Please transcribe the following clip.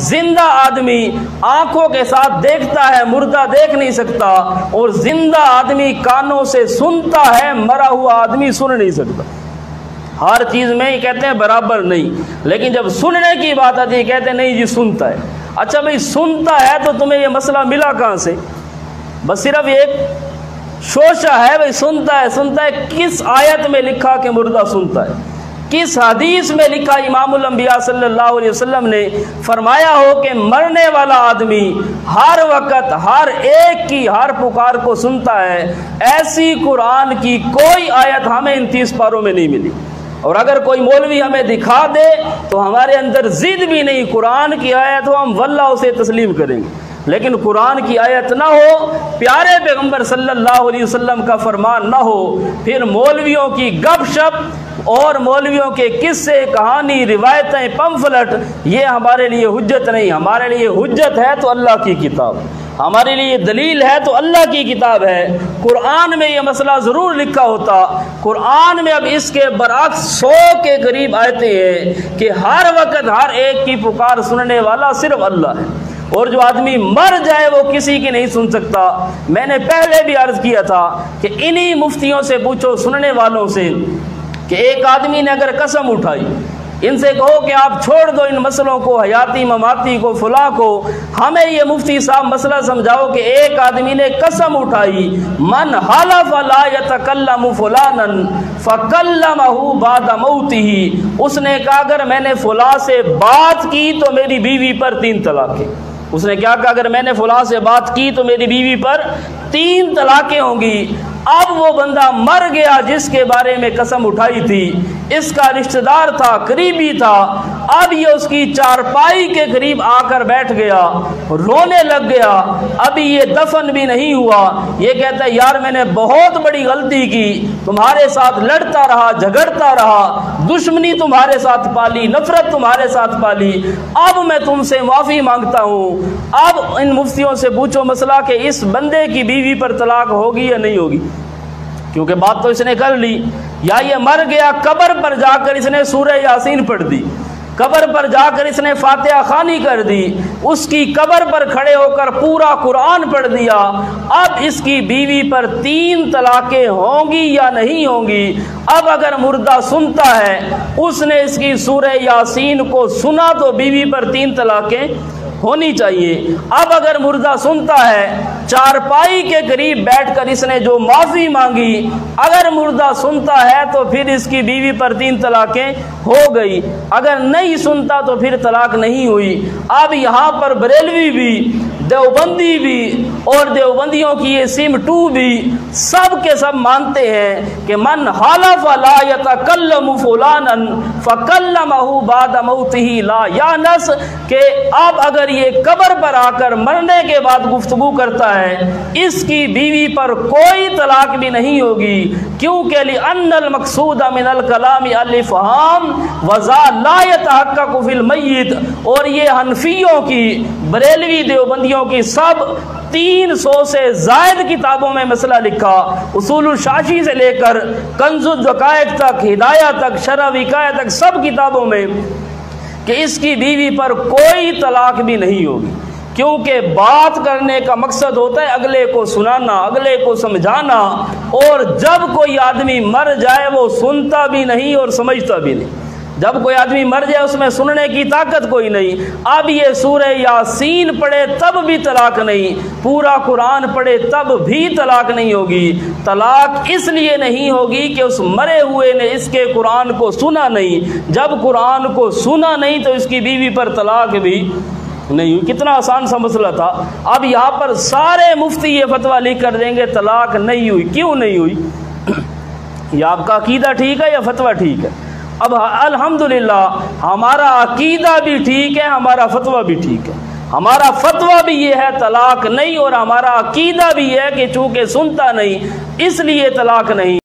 زندہ آدمی آنکھوں کے ساتھ دیکھتا ہے، مردہ دیکھ نہیں سکتا، اور زندہ آدمی کانوں سے سنتا ہے، مرا ہوا آدمی سن نہیں سکتا۔ ہر چیز میں یہ کہتے ہیں برابر نہیں، لیکن جب سننے کی بات آتی ہے کہتے ہیں نہیں جی سنتا ہے۔ اچھا بھئی سنتا ہے تو تمہیں یہ مسئلہ ملا کہاں سے؟ بس صرف ایک شوشہ ہے بھئی سنتا ہے سنتا ہے، کس آیت میں لکھا کہ مردہ سنتا ہے؟ کس حدیث میں لکھا امام الانبیاء صلی اللہ علیہ وسلم نے فرمایا ہو کہ مرنے والا آدمی ہر وقت ہر ایک کی ہر پکار کو سنتا ہے؟ ایسی قرآن کی کوئی آیت ہمیں ان 30 پاروں میں نہیں ملی، اور اگر کوئی مولوی ہمیں دکھا دے تو ہمارے اندر ضد بھی نہیں، قرآن کی آیت ہو ہم واللہ اسے تسلیم کریں گے، لیکن قرآن کی آیت نہ ہو، پیارے پیغمبر صلی اللہ علیہ وسلم کا فرمان نہ ہو، پھر مولویوں کی گپ شپ اور مولویوں کے قصے کہانی روایتیں پمفلٹ یہ ہمارے لیے حجت نہیں۔ ہمارے لیے حجت ہے تو اللہ کی کتاب، ہمارے لیے دلیل ہے تو اللہ کی کتاب ہے۔ قرآن میں یہ مسئلہ ضرور لکھا ہوتا، قرآن میں اب اس کے برعکس 100 کے قریب آیتیں ہیں کہ ہر وقت ہر ایک کی پکار سننے والا صرف اللہ ہے، اور جو آدمی مر جائے وہ کسی کی نہیں سن سکتا۔ میں نے پہلے بھی عرض کیا تھا کہ انہی مفتیوں سے پوچھو سننے والوں سے کہ ایک آدمی نے اگر قسم اٹھائی، ان سے کہو کہ آپ چھوڑ دو ان مسئلوں کو، حیاتی مماتی کو، فلاں کو، ہمیں یہ مفتی صاحب مسئلہ سمجھاؤ کہ ایک آدمی نے قسم اٹھائی، من حلف لا یتکلم فلانا فکلمہ بعد موتہ، اس نے کہا اگر میں نے فلاں سے بات کی تو میری بیوی پر 3 طلاقیں، اس نے کیا کہا اگر میں نے فلاں سے بات کی تو میری بیوی پر 3 طلاقیں ہوں گی۔ اب وہ بندہ مر گیا جس کے بارے میں قسم اٹھائی تھی، اس کا رشتہ دار تھا، قریبی تھا، اب یہ اس کی چارپائی کے قریب آ کر بیٹھ گیا، رونے لگ گیا، ابھی یہ دفن بھی نہیں ہوا، یہ کہتا ہے یار میں نے بہت بڑی غلطی کی، تمہارے ساتھ لڑتا رہا، جھگڑتا رہا، دشمنی تمہارے ساتھ پالی، نفرت تمہارے ساتھ پالی، اب میں تم سے معافی مانگتا ہوں۔ اب ان مفتیوں سے پوچھو مسئلہ کہ اس بندے کی بیوی پر طلاق ہوگی یا نہیں ہوگی، کیونکہ بات تو اس نے کر لی، یا یہ مر گیا قبر پر جا کر اس نے سورہ یاسین پڑھ دی، قبر پر جا کر اس نے فاتحہ خوانی کر دی، اس کی قبر پر کھڑے ہو کر پورا قرآن پڑھ دیا، اب اس کی بیوی پر 3 طلاقیں ہوں گی یا نہیں ہوں گی؟ اب اگر مردہ سنتا ہے، اس نے اس کی سورہ یاسین کو سنا تو بیوی پر 3 طلاقیں ہونی چاہیے۔ اب اگر مردہ سنتا ہے، چارپائی کے قریب بیٹھ کر اس نے جو معافی مانگی، اگر مردہ سنتا ہے تو پھر اس کی بیوی پر 3 طلاقیں ہو گئی، اگر نہیں سنتا تو پھر طلاق نہیں ہوئی۔ اب یہاں پر بریلوی بھی، دیوبندی بھی، اور دیوبندیوں کی یہ سم 2 بھی سب کے سب مانتے ہیں کہ من حلف لا یتکلم فلانا فکلمہ بعد موتہ لا یانس، کہ اب اگر یہ قبر پر آ کر مرنے کے بعد گفتگو کرتا ہے، اس کی بیوی پر کوئی طلاق بھی نہیں ہوگی، کیونکہ لأن المقصود من الکلام الافہام وذا لا یتحقق فی المیت۔ اور یہ حنفیوں کی، بریلوی دیوبندیوں کی سب 300 سے زائد کتابوں میں مسئلہ لکھا، اصول الشاشی سے لے کر کنز الدقائق تک، ہدایہ تک، شرح وقایہ تک، سب کتابوں میں کہ اس کی بیوی پر کوئی طلاق بھی نہیں ہوگی، کیونکہ بات کرنے کا مقصد ہوتا ہے اگلے کو سنانا، اگلے کو سمجھانا، اور جب کوئی آدمی مر جائے وہ سنتا بھی نہیں اور سمجھتا بھی نہیں۔ جب کوئی آدمی مر جائے اس میں سننے کی طاقت کوئی نہیں۔ اب یہ سورہ یاسین پڑھے تب بھی طلاق نہیں، پورا قرآن پڑھے تب بھی طلاق نہیں ہوگی۔ طلاق اس لیے نہیں ہوگی کہ اس مرے ہوئے نے اس کے قرآن کو سنا نہیں، جب قرآن کو سنا نہیں تو اس کی بیوی پر طلاق بھی نہیں ہوئی۔ کتنا آسان سا مسئلہ تھا۔ اب یہاں پر سارے مفتی یہ فتویٰ لکھ کر دیں گے طلاق نہیں ہوئی۔ کیوں نہیں ہوئی؟ یا آپ کا عقیدہ ٹھیک ہے یا فتویٰ ٹھیک ہے؟ اب الحمدللہ ہمارا عقیدہ بھی ٹھیک ہے، ہمارا فتویٰ بھی ٹھیک ہے۔ ہمارا فتویٰ بھی یہ ہے طلاق نہیں، اور ہمارا عقیدہ بھی ہے کہ چونکہ سنتا نہیں اس لیے طلاق نہیں۔